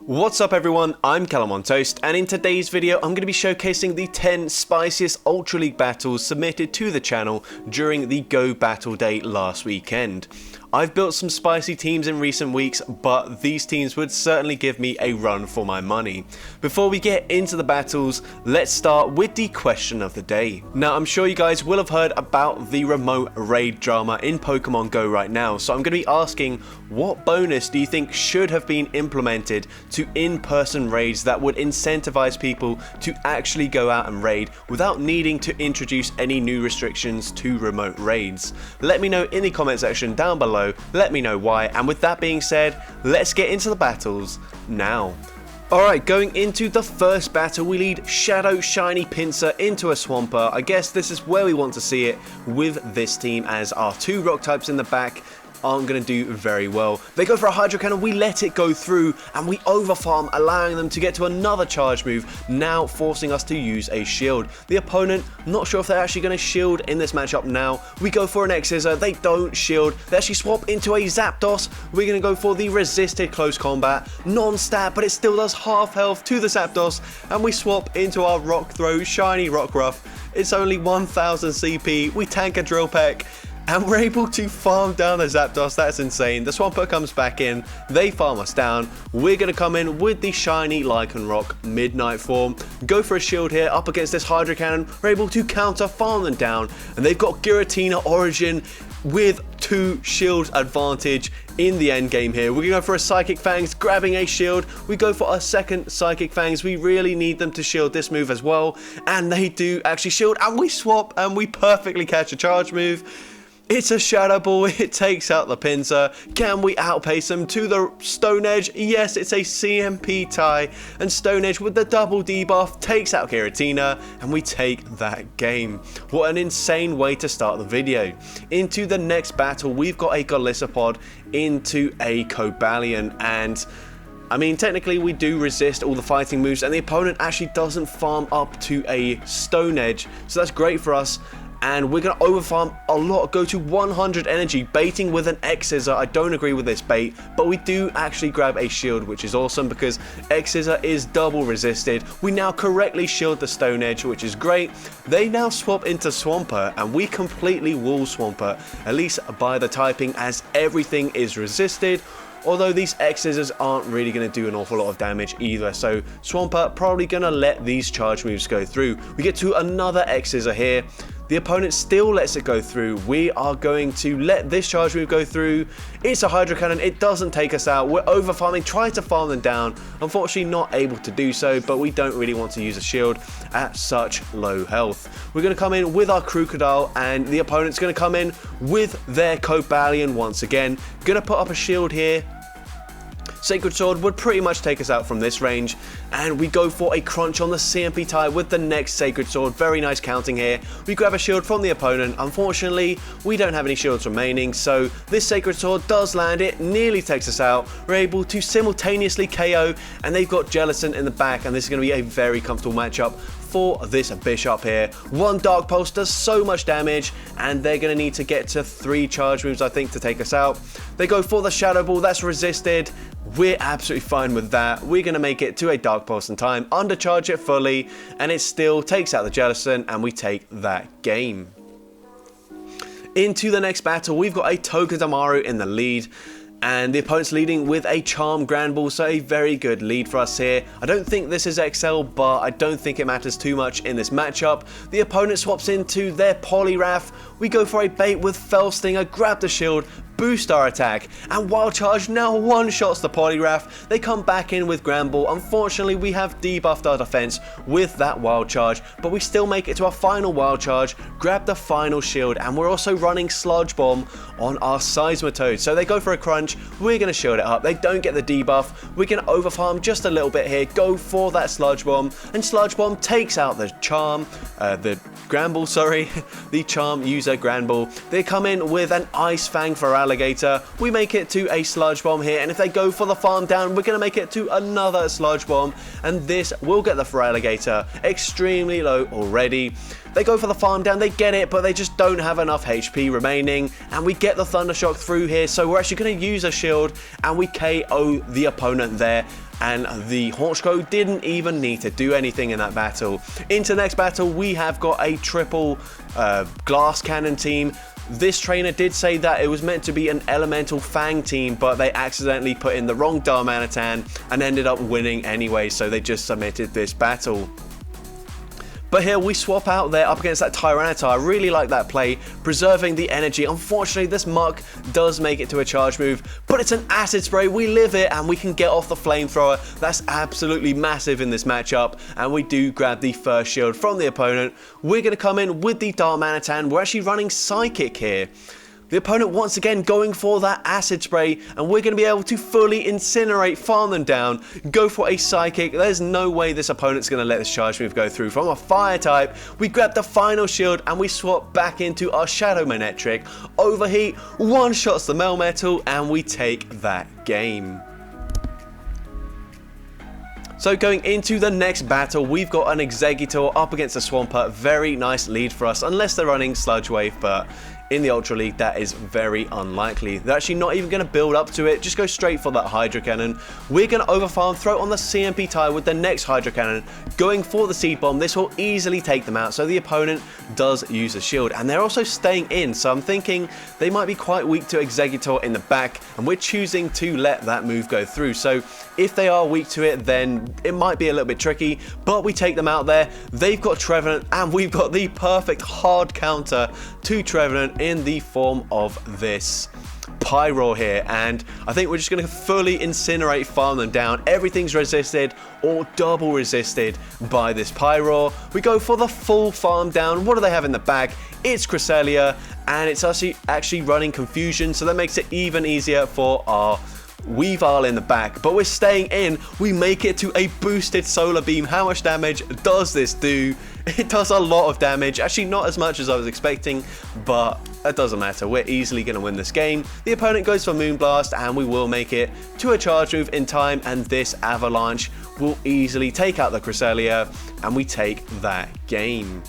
What's up everyone, I'm CallumOnToast, and in today's video I'm going to be showcasing the 10 spiciest Ultra League battles submitted to the channel during the Go Battle Day last weekend. I've built some spicy teams in recent weeks, but these teams would certainly give me a run for my money. Before we get into the battles, let's start with the question of the day. Now, I'm sure you guys will have heard about the remote raid drama in Pokemon Go right now, so I'm going to be asking, what bonus do you think should have been implemented to in-person raids that would incentivize people to actually go out and raid without needing to introduce any new restrictions to remote raids? Let me know in the comment section down below. Let me know why, and with that being said, let's get into the battles now. Alright, going into the first battle, we lead Shadow Shiny Pinsir into a Swampert. I guess this is where we want to see it with this team, as our two rock types in the back aren't going to do very well. They go for a Hydro Cannon, we let it go through, and we overfarm, allowing them to get to another charge move, now forcing us to use a shield. The opponent, not sure if they're actually going to shield in this matchup now. We go for an X-Scissor, they don't shield, they actually swap into a Zapdos. We're going to go for the resisted close combat, non-stat, but it still does half health to the Zapdos, and we swap into our Rock Throw Shiny Rockruff. It's only 1000 CP, we tank a Drill Peck, and we're able to farm down the Zapdos. That's insane. The Swampert comes back in, they farm us down. We're going to come in with the shiny Lycanroc Midnight form, go for a shield here up against this Hydro Cannon. We're able to counter farm them down, and they've got Giratina Origin with 2 shield advantage in the end game here. We're going to go for a Psychic Fangs, grabbing a shield. We go for a second Psychic Fangs. We really need them to shield this move as well, and they do actually shield, and we swap, and we perfectly catch a charge move. It's a Shadow Ball, it takes out the Pinsir. Can we outpace them to the Stone Edge? Yes, it's a CMP tie, and Stone Edge with the double debuff takes out Giratina, and we take that game. What an insane way to start the video. Into the next battle, we've got a Golisopod into a Cobalion, and I mean, technically we do resist all the fighting moves, and the opponent actually doesn't farm up to a Stone Edge, so that's great for us. And we're going to overfarm a lot, go to 100 energy, baiting with an X-Scissor. I don't agree with this bait, but we do actually grab a shield, which is awesome because X-Scissor is double resisted. We now correctly shield the Stone Edge, which is great. They now swap into Swampert, and we completely wall Swampert, at least by the typing, as everything is resisted. Although these X-Scissors aren't really going to do an awful lot of damage either, so Swampert probably going to let these charge moves go through. We get to another X-Scissor here. The opponent still lets it go through. We are going to let this charge move go through. It's a Hydro Cannon. It doesn't take us out. We're over farming, trying to farm them down. Unfortunately, not able to do so, but we don't really want to use a shield at such low health. We're going to come in with our Crocodile, and the opponent's going to come in with their Cobalion once again. Going to put up a shield here. Sacred Sword would pretty much take us out from this range, and we go for a crunch on the CMP tie with the next Sacred Sword. Very nice counting here. We grab a shield from the opponent. Unfortunately, we don't have any shields remaining, so this Sacred Sword does land. It nearly takes us out. We're able to simultaneously KO, and they've got Jellicent in the back, and this is going to be a very comfortable matchup for this Bishop here. One Dark Pulse does so much damage, and they're going to need to get to 3 charge moves, I think, to take us out. They go for the Shadow Ball. That's resisted. We're absolutely fine with that. We're going to make it to a Dark Pulse in time, undercharge it fully, and it still takes out the Jellicent, and we take that game. Into the next battle, we've got a Togedemaru in the lead, and the opponent's leading with a Charm Grand Ball, so a very good lead for us here. I don't think this is XL, but I don't think it matters too much in this matchup. The opponent swaps into their Poliwrath. We go for a bait with Fell Stinger, grab the shield, boost our attack, and Wild Charge now one-shots the Poliwrath. They come back in with Grand Ball. Unfortunately, we have debuffed our defense with that Wild Charge, but we still make it to our final Wild Charge, grab the final shield, and we're also running Sludge Bomb on our Seismitoad. So they go for a crunch, we're going to shield it up. They don't get the debuff. We're going to overfarm just a little bit here, go for that Sludge Bomb, and Sludge Bomb takes out the Charm, the Grand Ball, sorry, the Charm user Grand Ball. They come in with an Ice Fang for Alligator. We make it to a Sludge Bomb here, and if they go for the farm down, we're going to make it to another Sludge Bomb, and this will get the Feraligatr extremely low already. They go for the farm down, they get it, but they just don't have enough HP remaining, and we get the Thundershock through here, so we're actually going to use a shield, and we KO the opponent there. and the Horschko didn't even need to do anything in that battle. Into the next battle, we have got a triple glass cannon team. This trainer did say that it was meant to be an elemental fang team, but they accidentally put in the wrong Darmanitan and ended up winning anyway, so they just submitted this battle. But here we swap out there up against that Tyranitar. I really like that play, preserving the energy. Unfortunately, this Muck does make it to a charge move, but it's an Acid Spray. We live it, and we can get off the Flamethrower. That's absolutely massive in this matchup, and we do grab the first shield from the opponent. We're going to come in with the Darmanitan. We're actually running Psychic here. The opponent once again going for that Acid Spray, and we're going to be able to fully incinerate, farm them down, go for a Psychic. There's no way this opponent's going to let this charge move go through. From a Fire type, we grab the final shield and we swap back into our Shadow Manectric. Overheat, one-shots the Melmetal, and we take that game. So going into the next battle, we've got an Exeggutor up against a Swampert. Very nice lead for us, unless they're running Sludge Wave, but in the Ultra League, that is very unlikely. They're actually not even going to build up to it, just go straight for that Hydro Cannon. We're going to overfarm, throw on the CMP tire with the next Hydro Cannon, going for the Seed Bomb. This will easily take them out, so the opponent does use a shield, and they're also staying in, so I'm thinking they might be quite weak to Exeggutor in the back, and we're choosing to let that move go through. So if they are weak to it, then it might be a little bit tricky, but we take them out there. They've got Trevenant, and we've got the perfect hard counter to Trevenant in the form of this Pyroar here, and I think we're just going to fully incinerate, farm them down. Everything's resisted or double resisted by this Pyroar. We go for the full farm down. What do they have in the bag? It's Cresselia, and it's actually running Confusion, so that makes it even easier for our Weavile in the back, but we're staying in. We make it to a boosted Solar Beam. How much damage does this do? It does a lot of damage. Actually, not as much as I was expecting, but it doesn't matter. We're easily going to win this game. The opponent goes for Moonblast, and we will make it to a charge move in time, and this Avalanche will easily take out the Cresselia, and we take that game.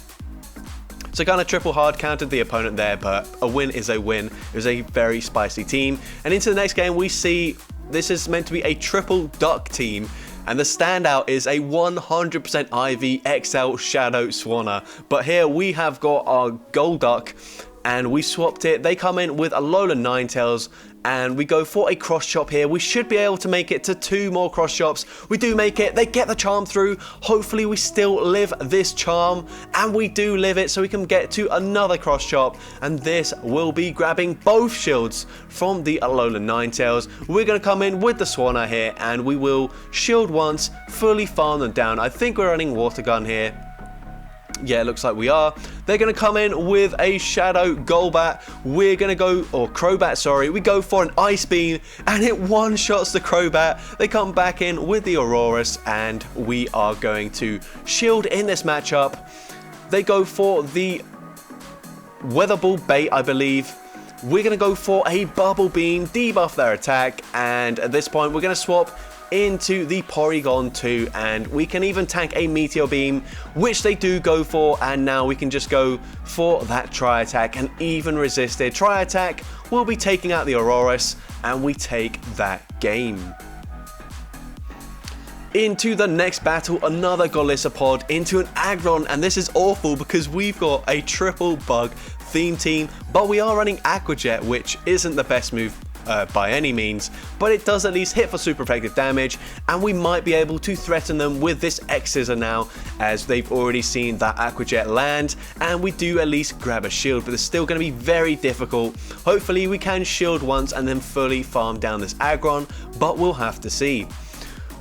So kind of triple hard countered the opponent there, but a win is a win. It was a very spicy team. And into the next game, we see this is meant to be a triple duck team, and the standout is a 100% IV XL Shadow Swanna. But here we have got our Golduck, and we swapped it. They come in with a Alolan Ninetales, and we go for a cross chop here. We should be able to make it to 2 more cross chops. We do make it. They get the charm through. Hopefully we still live this charm, and we do live it, so we can get to another cross chop, and this will be grabbing both shields from the Alolan Ninetales. We're going to come in with the Swanna here, and we will shield once, fully farm them down. I think we're running Water Gun here. Yeah, it looks like we are. They're going to come in with a Shadow Golbat. We're going to go, or Crobat, sorry. We go for an Ice Beam, and it one-shots the Crobat. They come back in with the Aurorus, and we are going to shield in this matchup. They go for the Weather Ball Bait, I believe. We're going to go for a Bubble Beam, debuff their attack, and at this point, we're going to swap into the Porygon 2, and we can even tank a Meteor Beam, which they do go for, and now we can just go for that Tri-Attack, and even resisted Tri-Attack will be taking out the Aurorus, and we take that game. Into the next battle, another Golisopod into an Aggron, and this is awful because we've got a triple bug theme team, but we are running Aqua Jet, which isn't the best move by any means, but it does at least hit for super effective damage, and we might be able to threaten them with this X-Scissor now, as they've already seen that Aqua Jet land, and we do at least grab a shield, but it's still going to be very difficult. Hopefully we can shield once and then fully farm down this Aggron, but we'll have to see.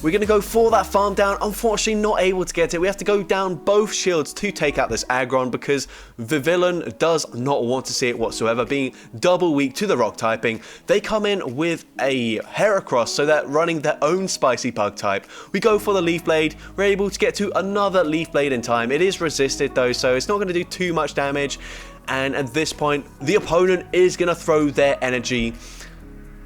We're going to go for that farm down. Unfortunately, not able to get it. We have to go down both shields to take out this Aggron because the villain does not want to see it whatsoever, being double weak to the rock typing. They come in with a Heracross, so they're running their own spicy bug type. We go for the Leaf Blade. We're able to get to another Leaf Blade in time. It is resisted though, so it's not going to do too much damage. And at this point, the opponent is going to throw their energy.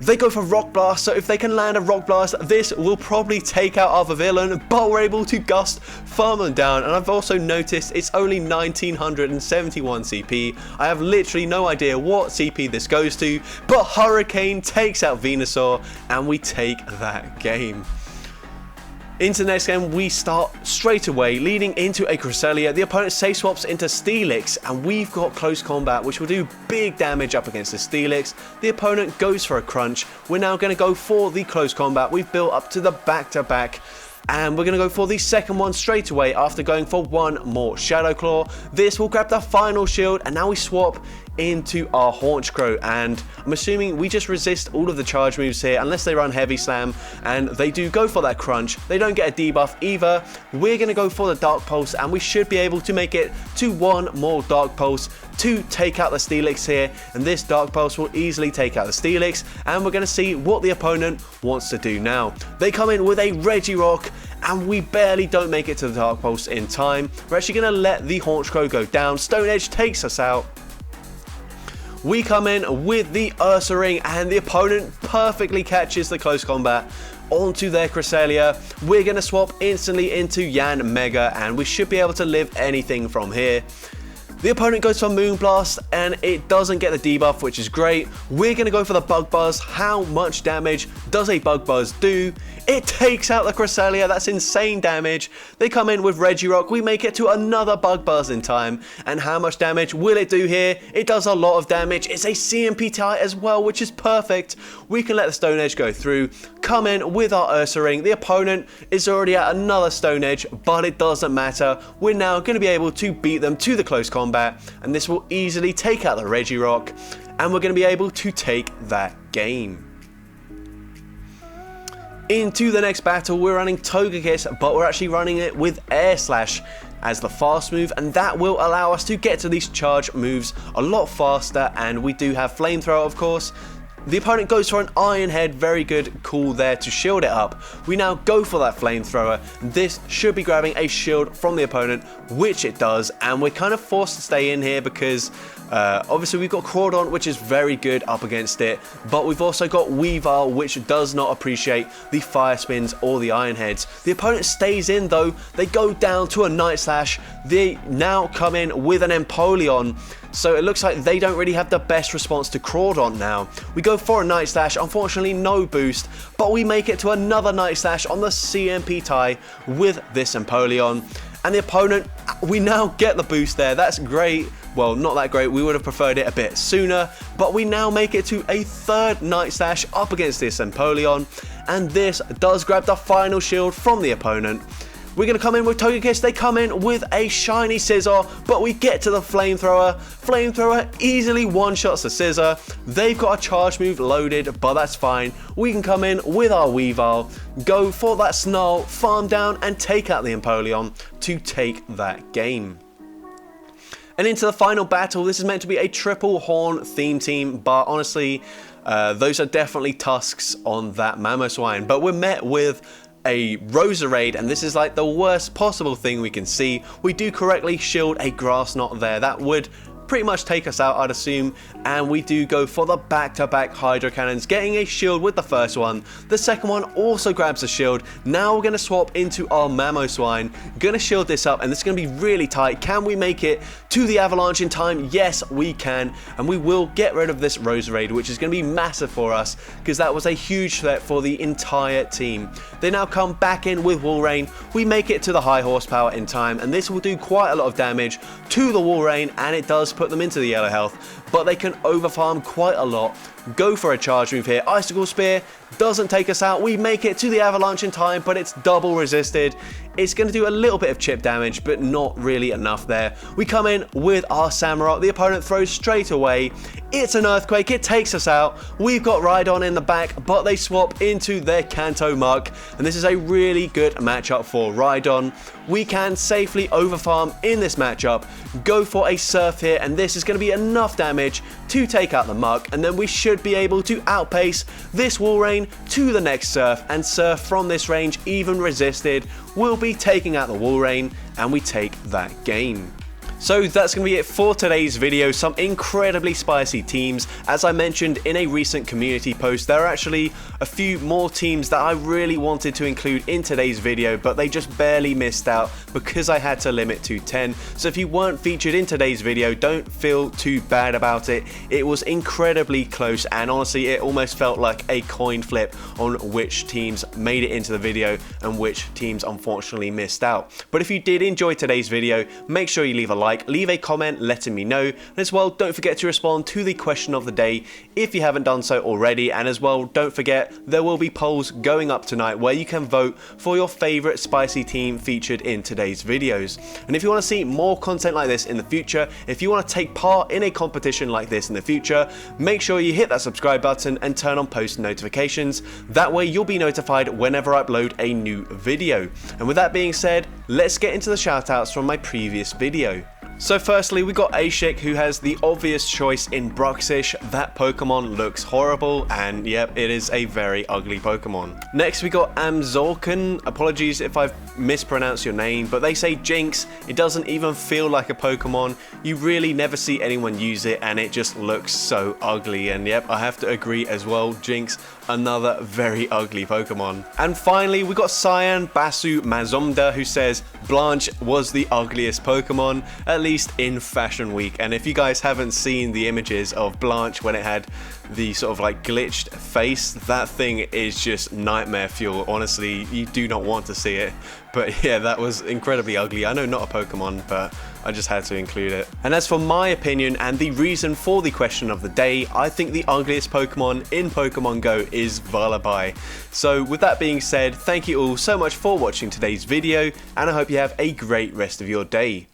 They go for Rock Blast, so if they can land a Rock Blast, this will probably take out our villain, but we're able to Gust, farm them down, and I've also noticed it's only 1971 CP. I have literally no idea what CP this goes to, but Hurricane takes out Venusaur, and we take that game. Into the next game, we start straight away, leading into a Cresselia. The opponent safe swaps into Steelix, and we've got close combat, which will do big damage up against the Steelix. The opponent goes for a crunch. We're now going to go for the close combat. We've built up to the back-to-back. And we're going to go for the second one straight away after going for one more Shadow Claw. This will grab the final shield, and now we swap into our Haunch Crow, and I'm assuming we just resist all of the charge moves here unless they run Heavy Slam, and they do go for that crunch. They don't get a debuff either. We're going to go for the Dark Pulse, and we should be able to make it to one more Dark Pulse to take out the Steelix here, and this Dark Pulse will easily take out the Steelix, and we're going to see what the opponent wants to do now. They come in with a Regirock, and we barely don't make it to the Dark Pulse in time. We're actually going to let the Haunch Crow go down. Stone Edge takes us out. We come in with the Ursa Ring, and the opponent perfectly catches the close combat onto their Cresselia. We're going to swap instantly into Yan Mega, and we should be able to live anything from here. The opponent goes for Moonblast, and it doesn't get the debuff, which is great. We're going to go for the Bug Buzz. How much damage does a Bug Buzz do? It takes out the Cresselia. That's insane damage. They come in with Regirock. We make it to another Bug Buzz in time. And how much damage will it do here? It does a lot of damage. It's a CMP tie as well, which is perfect. We can let the Stone Edge go through. Come in with our Ursa Ring. The opponent is already at another Stone Edge, but it doesn't matter. We're now going to be able to beat them to the close combat, and this will easily take out the Regirock, and we're going to be able to take that game. Into the next battle, we're running Togekiss, but we're actually running it with Air Slash as the fast move, and that will allow us to get to these charge moves a lot faster, and we do have Flamethrower, of course. The opponent goes for an Iron Head, very good call there to shield it up. We now go for that Flamethrower. This should be grabbing a shield from the opponent, which it does, and we're kind of forced to stay in here because obviously we've got Crawdon, which is very good up against it, but we've also got Weavile, which does not appreciate the Fire Spins or the Iron Heads. The opponent stays in though. They go down to a Night Slash. They now come in with an Empoleon. So it looks like they don't really have the best response to Crawdon now. We go for a Night Slash, unfortunately no boost, but we make it to another Night Slash on the CMP tie with this Empoleon. And the opponent, we now get the boost there. That's great. Well, not that great. We would have preferred it a bit sooner, but we now make it to a third Night Slash up against this Empoleon, and this does grab the final shield from the opponent. We're going to come in with Togekiss. They come in with a shiny Scizor, but we get to the Flamethrower. Flamethrower easily one-shots the Scizor. They've got a charge move loaded, but that's fine. We can come in with our Weavile, go for that Snarl, farm down, and take out the Empoleon to take that game. And into the final battle. This is meant to be a triple horn theme team, but honestly, those are definitely tusks on that Mamoswine. But we're met with a Roserade, and this is like the worst possible thing we can see. We do correctly shield a Grass Knot there. That would pretty much take us out, I'd assume, and we do go for the back-to-back Hydro Cannons, getting a shield with the first one. The second one also grabs a shield. Now we're going to swap into our Mamoswine, going to shield this up, and this is going to be really tight. Can we make it to the Avalanche in time? Yes, we can, and we will get rid of this Roserade, which is going to be massive for us, because that was a huge threat for the entire team. They now come back in with Walrein. We make it to the high horsepower in time, and this will do quite a lot of damage to the Walrein, and it does put them into the yellow health, but they can overfarm quite a lot. Go for a charge move here. Icicle Spear doesn't take us out. We make it to the Avalanche in time, but it's double resisted. It's going to do a little bit of chip damage, but not really enough there. We come in with our Samurott. The opponent throws straight away. It's an Earthquake. It takes us out. We've got Rhydon in the back, but they swap into their Kanto Muck, and this is a really good matchup for Rhydon. We can safely overfarm in this matchup, go for a Surf here, and this is going to be enough damage to take out the Muck, and then we should be able to outpace this Walrein to the next Surf, and Surf from this range, even resisted, will be taking out the Walrein, and we take that game. So that's going to be it for today's video. Some incredibly spicy teams. As I mentioned in a recent community post, there are actually a few more teams that I really wanted to include in today's video, but they just barely missed out because I had to limit to 10. So if you weren't featured in today's video, don't feel too bad about it. It was incredibly close, and honestly it almost felt like a coin flip on which teams made it into the video and which teams unfortunately missed out. But if you did enjoy today's video, make sure you leave a like, leave a comment letting me know, and as well don't forget to respond to the question of the day if you haven't done so already. And as well, don't forget there will be polls going up tonight where you can vote for your favorite spicy team featured in today's videos. And if you want to see more content like this in the future, if you want to take part in a competition like this in the future, make sure you hit that subscribe button and turn on post notifications. That way you'll be notified whenever I upload a new video. And with that being said, let's get into the shoutouts from my previous video. So firstly, we got Ashik, who has the obvious choice in Bruxish. That Pokemon looks horrible, and yep, it is a very ugly Pokemon. Next we got Amzolkan. Apologies if I've mispronounced your name, but they say Jinx. It doesn't even feel like a Pokemon. You really never see anyone use it, and it just looks so ugly. And yep, I have to agree as well, Jinx, another very ugly Pokemon. And finally, we got Cyan Basu Mazomda, who says Blanche was the ugliest Pokemon, at least in Fashion Week. And if you guys haven't seen the images of Blanche when it had the sort of like glitched face, that thing is just nightmare fuel. Honestly, you do not want to see it. But yeah, that was incredibly ugly. I know not a Pokemon, but I just had to include it. And as for my opinion and the reason for the question of the day, I think the ugliest Pokemon in Pokemon Go is Vullaby. So with that being said, thank you all so much for watching today's video, and I hope you have a great rest of your day.